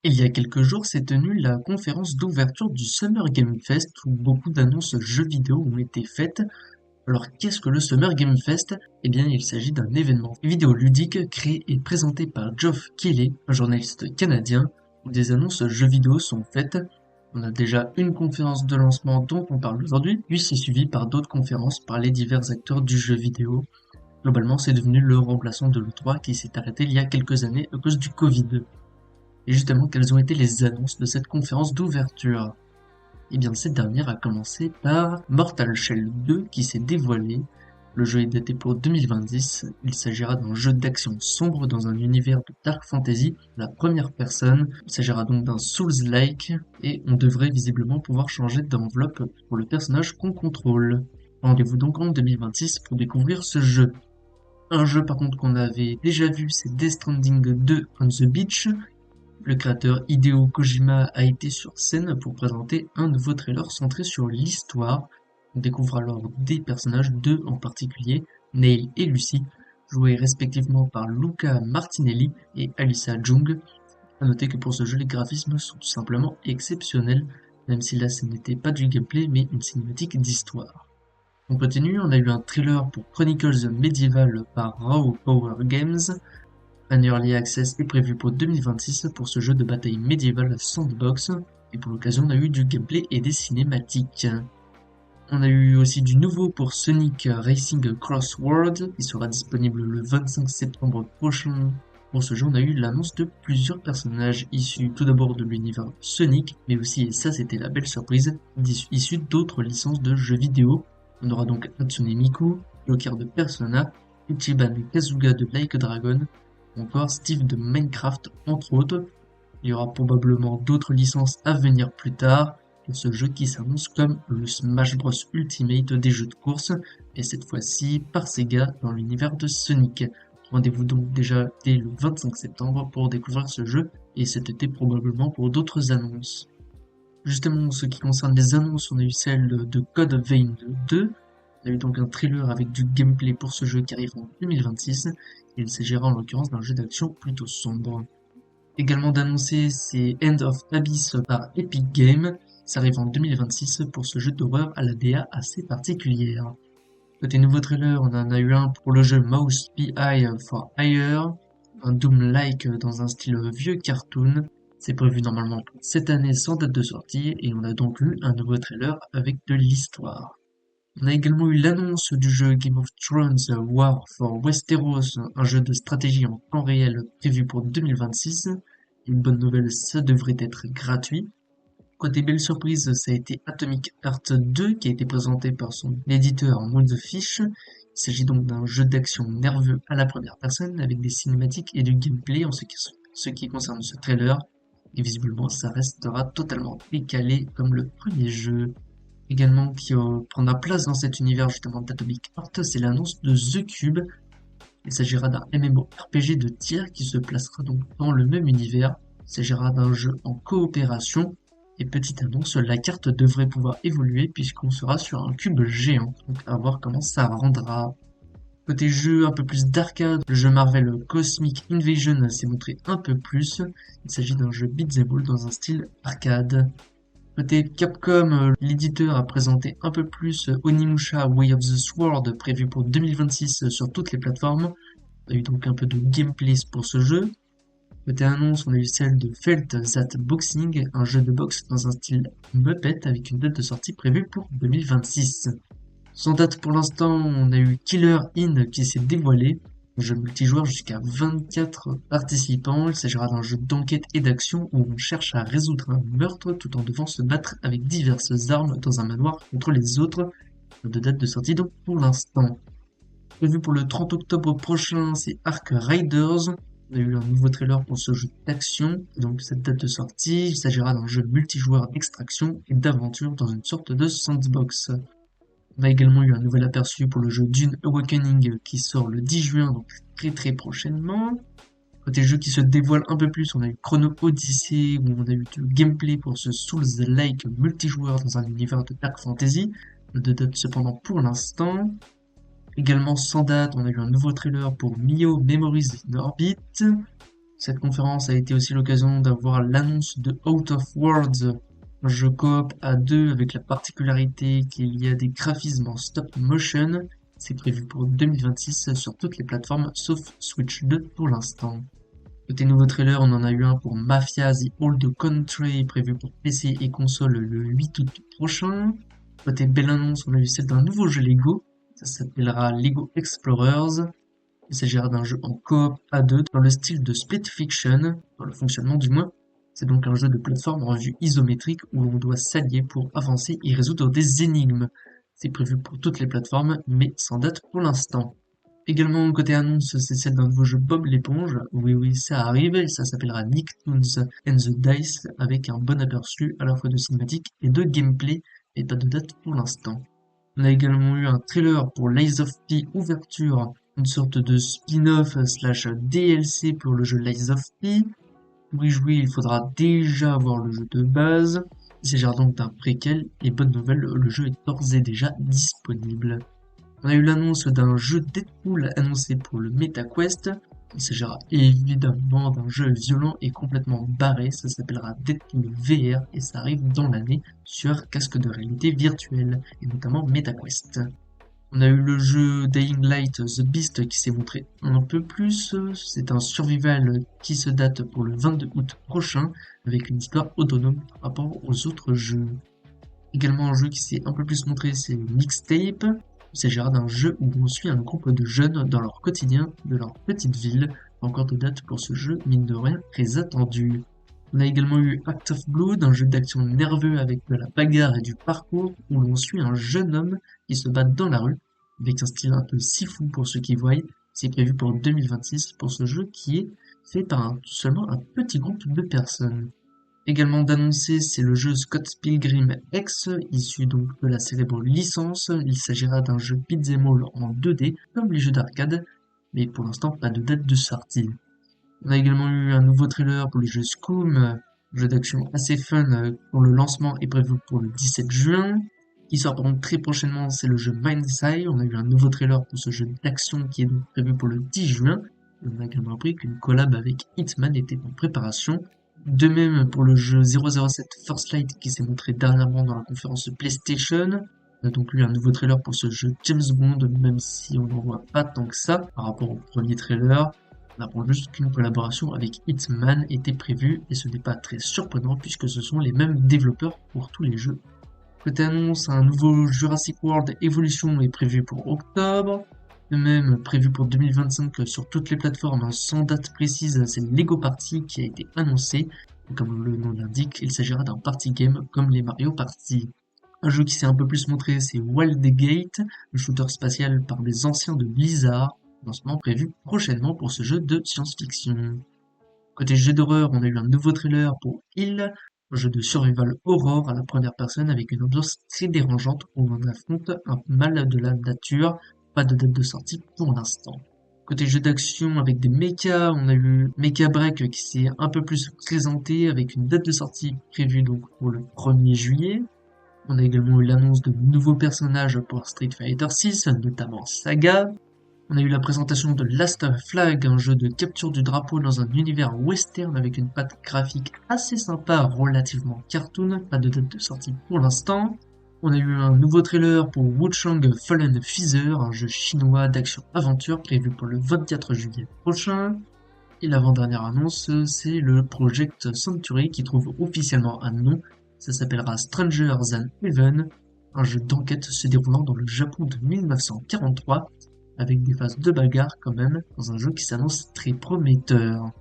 Il y a quelques jours s'est tenue la conférence d'ouverture du Summer Game Fest où beaucoup d'annonces jeux vidéo ont été faites. Alors qu'est-ce que le Summer Game Fest? Eh bien il s'agit d'un événement vidéoludique créé et présenté par Geoff Keighley, un journaliste canadien, où des annonces jeux vidéo sont faites. On a déjà une conférence de lancement dont on parle aujourd'hui, puis c'est suivi par d'autres conférences par les divers acteurs du jeu vidéo. Globalement, c'est devenu le remplaçant de l'E3 qui s'est arrêté il y a quelques années à cause du Covid. Et justement, quelles ont été les annonces de cette conférence d'ouverture? Eh bien, cette dernière a commencé par Mortal Shell 2 qui s'est dévoilé. Le jeu est daté pour 2026. Il s'agira d'un jeu d'action sombre dans un univers de dark fantasy, la première personne. Il s'agira donc d'un Souls-like et on devrait visiblement pouvoir changer d'enveloppe pour le personnage qu'on contrôle. Rendez-vous donc en 2026 pour découvrir ce jeu. Un jeu par contre qu'on avait déjà vu, c'est Death Stranding 2 on the Beach. Le créateur Hideo Kojima a été sur scène pour présenter un nouveau trailer centré sur l'histoire. On découvre alors des personnages, deux en particulier, Neil et Lucy, joués respectivement par Luca Martinelli et Alyssa Jung. A noter que pour ce jeu, les graphismes sont tout simplement exceptionnels, même si là ce n'était pas du gameplay mais une cinématique d'histoire. On continue, on a eu un trailer pour Chronicles Medieval par Raw Power Games. Un Early Access est prévu pour 2026 pour ce jeu de bataille médiévale sandbox, et pour l'occasion on a eu du gameplay et des cinématiques. On a eu aussi du nouveau pour Sonic Racing Crossworld, qui sera disponible le 25 septembre prochain. Pour ce jeu on a eu l'annonce de plusieurs personnages issus tout d'abord de l'univers Sonic, mais aussi, et ça c'était la belle surprise, issus d'autres licences de jeux vidéo. On aura donc Hatsune Miku, Joker de Persona, Ichiban Kasuga de Like a Dragon, encore Steve de Minecraft entre autres. Il y aura probablement d'autres licences à venir plus tard pour ce jeu qui s'annonce comme le Smash Bros Ultimate des jeux de course, et cette fois-ci par Sega dans l'univers de Sonic. Rendez-vous donc déjà dès le 25 septembre pour découvrir ce jeu, et cet été probablement pour d'autres annonces. Justement, en ce qui concerne les annonces, on a eu celle de Code Vein 2. On a eu donc un trailer avec du gameplay pour ce jeu qui arrive en 2026. Il s'agira en l'occurrence d'un jeu d'action plutôt sombre. Également d'annoncer, c'est End of Abyss par Epic Games. Ça arrive en 2026 pour ce jeu d'horreur à la DA assez particulière. Côté nouveau trailer, on en a eu un pour le jeu Mouse PI for Hire, un Doom-like dans un style vieux cartoon. C'est prévu normalement pour cette année sans date de sortie et on a donc eu un nouveau trailer avec de l'histoire. On a également eu l'annonce du jeu Game of Thrones War for Westeros, un jeu de stratégie en temps réel prévu pour 2026. Une bonne nouvelle, ça devrait être gratuit. Côté belle surprise, ça a été Atomic Heart 2 qui a été présenté par son éditeur Moonfish. Il s'agit donc d'un jeu d'action nerveux à la première personne avec des cinématiques et du gameplay en ce qui concerne ce trailer. Et visiblement, ça restera totalement décalé comme le premier jeu. Également qui prendra place dans cet univers justement d'Atomic Heart, c'est l'annonce de The Cube. Il s'agira d'un MMORPG de tir qui se placera donc dans le même univers. Il s'agira d'un jeu en coopération. Et petite annonce, la carte devrait pouvoir évoluer puisqu'on sera sur un cube géant. Donc à voir comment ça rendra. Côté jeu un peu plus d'arcade, le jeu Marvel Cosmic Invasion s'est montré un peu plus. Il s'agit d'un jeu beat'em all dans un style arcade. Côté Capcom, l'éditeur a présenté un peu plus Onimusha Way of the Sword prévu pour 2026 sur toutes les plateformes. On a eu donc un peu de gameplay pour ce jeu. Côté annonce, on a eu celle de Felt That Boxing, un jeu de boxe dans un style Muppet avec une date de sortie prévue pour 2026. Sans date pour l'instant, on a eu Killer In qui s'est dévoilé. Un jeu multijoueur jusqu'à 24 participants. Il s'agira d'un jeu d'enquête et d'action où on cherche à résoudre un meurtre tout en devant se battre avec diverses armes dans un manoir contre les autres. De date de sortie donc pour l'instant. Prévu pour le 30 octobre prochain, c'est Ark Riders. On a eu un nouveau trailer pour ce jeu d'action. Donc cette date de sortie, il s'agira d'un jeu multijoueur d'extraction et d'aventure dans une sorte de sandbox. On a également eu un nouvel aperçu pour le jeu Dune Awakening qui sort le 10 juin, donc très prochainement. Côté jeu qui se dévoile un peu plus, on a eu Chrono Odyssey où on a eu du gameplay pour ce Souls-like multijoueur dans un univers de Dark Fantasy. De date cependant pour l'instant. Également sans date, on a eu un nouveau trailer pour Mio Memories in Orbit. Cette conférence a été aussi l'occasion d'avoir l'annonce de Out of Worlds, un jeu coop à deux avec la particularité qu'il y a des graphismes en stop motion. C'est prévu pour 2026 sur toutes les plateformes sauf Switch 2 pour l'instant. Côté nouveau trailer, on en a eu un pour Mafia The Old Country, prévu pour PC et console le 8 août prochain. Côté belle annonce, on a eu celle d'un nouveau jeu Lego, ça s'appellera Lego Explorers. Il s'agira d'un jeu en coop à deux dans le style de Split Fiction, dans le fonctionnement du moins. C'est donc un jeu de plateforme en vue isométrique où l'on doit s'allier pour avancer et résoudre des énigmes. C'est prévu pour toutes les plateformes, mais sans date pour l'instant. Également, côté annonce, c'est celle d'un nouveau jeu Bob l'éponge. Oui, ça arrive, et ça s'appellera Nicktoons and the Dice, avec un bon aperçu à la fois de cinématique et de gameplay, et pas de date pour l'instant. On a également eu un trailer pour Lies of P Ouverture, une sorte de spin-off slash DLC pour le jeu Lies of P. Pour y jouer, il faudra déjà avoir le jeu de base. Il s'agira donc d'un préquel, et bonne nouvelle, le jeu est d'ores et déjà disponible. On a eu l'annonce d'un jeu Deadpool annoncé pour le MetaQuest. Il s'agira évidemment d'un jeu violent et complètement barré. Ça s'appellera Deadpool VR et ça arrive dans l'année sur casque de réalité virtuelle et notamment MetaQuest. On a eu le jeu Dying Light The Beast qui s'est montré un peu plus. C'est un survival qui se date pour le 22 août prochain avec une histoire autonome par rapport aux autres jeux. Également un jeu qui s'est un peu plus montré, c'est Mixtape. Il s'agira d'un jeu où on suit un groupe de jeunes dans leur quotidien de leur petite ville. Encore de date pour ce jeu, mine de rien, très attendu. On a également eu Act of Blood, un jeu d'action nerveux avec de la bagarre et du parcours où l'on suit un jeune homme qui se bat dans la rue avec un style un peu sifu pour ceux qui voient. C'est prévu pour 2026 pour ce jeu qui est fait par seulement un petit groupe de personnes. Également d'annoncer, c'est le jeu Scott Pilgrim X, issu donc de la célèbre licence. Il s'agira d'un jeu beat'em all en 2D, comme les jeux d'arcade, mais pour l'instant pas de date de sortie. On a également eu un nouveau trailer pour le jeu Scum, un jeu d'action assez fun dont le lancement est prévu pour le 17 juin. Qui sort donc très prochainement, c'est le jeu Mindside. On a eu un nouveau trailer pour ce jeu d'action qui est donc prévu pour le 10 juin. Et on a également appris qu'une collab avec Hitman était en préparation. De même pour le jeu 007 First Light qui s'est montré dernièrement dans la conférence PlayStation. On a donc eu un nouveau trailer pour ce jeu James Bond, même si on n'en voit pas tant que ça par rapport au premier trailer. On apprend juste qu'une collaboration avec Hitman était prévue et ce n'est pas très surprenant puisque ce sont les mêmes développeurs pour tous les jeux. Côté annonce, un nouveau Jurassic World Evolution est prévu pour octobre. De même, prévu pour 2025 sur toutes les plateformes sans date précise, c'est Lego Party qui a été annoncé. Et comme le nom l'indique, il s'agira d'un party game comme les Mario Party. Un jeu qui s'est un peu plus montré, c'est Wildgate, un shooter spatial par des anciens de Blizzard, lancement prévu prochainement pour ce jeu de science-fiction. Côté jeu d'horreur, on a eu un nouveau trailer pour Hill, un jeu de survival horror à la première personne avec une ambiance très dérangeante où on affronte un mal de la nature. Pas de date de sortie pour l'instant. Côté jeu d'action avec des mechas, on a eu Mecha Break qui s'est un peu plus présenté avec une date de sortie prévue donc pour le 1er juillet. On a également eu l'annonce de nouveaux personnages pour Street Fighter 6, notamment Saga. On a eu la présentation de Last Flag, un jeu de capture du drapeau dans un univers western avec une patte graphique assez sympa, relativement cartoon, pas de date de sortie pour l'instant. On a eu un nouveau trailer pour Wuchang Fallen Feather, un jeu chinois d'action-aventure prévu pour le 24 juillet prochain. Et l'avant-dernière annonce, c'est le Project Century qui trouve officiellement un nom. Ça s'appellera Stranger Than Heaven, un jeu d'enquête se déroulant dans le Japon de 1943, avec des phases de bagarre quand même, dans un jeu qui s'annonce très prometteur.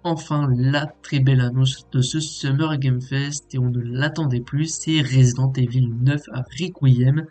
Enfin, la très belle annonce de ce Summer Game Fest, et on ne l'attendait plus, c'est Resident Evil 9 à Requiem.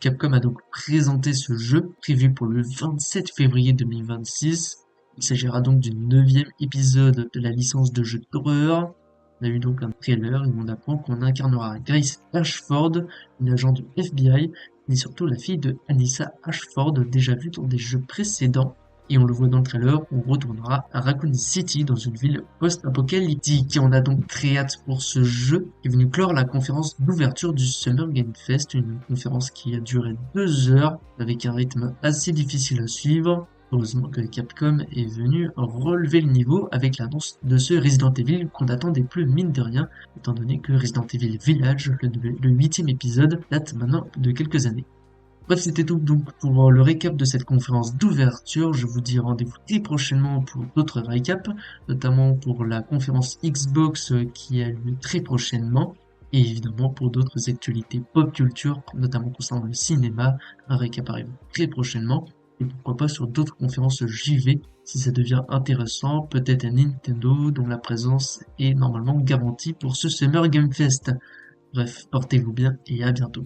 Capcom a donc présenté ce jeu, prévu pour le 27 février 2026. Il s'agira donc du 9e épisode de la licence de jeu d'horreur. On a eu donc un trailer et on apprend qu'on incarnera Grace Ashford, une agent du FBI, mais surtout la fille de Anissa Ashford, déjà vue dans des jeux précédents. Et on le voit dans le trailer, on retournera à Raccoon City dans une ville post-apocalyptique. Et on a donc très hâte pour ce jeu qui est venu clore la conférence d'ouverture du Summer Game Fest, une conférence qui a duré 2 heures avec un rythme assez difficile à suivre. Heureusement que Capcom est venu relever le niveau avec l'annonce de ce Resident Evil qu'on n'attendait plus mine de rien, étant donné que Resident Evil Village, le 8e épisode, date maintenant de quelques années. Bref, c'était tout donc pour le récap de cette conférence d'ouverture. Je vous dis rendez-vous très prochainement pour d'autres récaps, notamment pour la conférence Xbox qui a lieu très prochainement, et évidemment pour d'autres actualités pop culture, notamment concernant le cinéma. Un récap arrive très prochainement, et pourquoi pas sur d'autres conférences JV si ça devient intéressant, peut-être à Nintendo dont la présence est normalement garantie pour ce Summer Game Fest. Bref, portez-vous bien et à bientôt.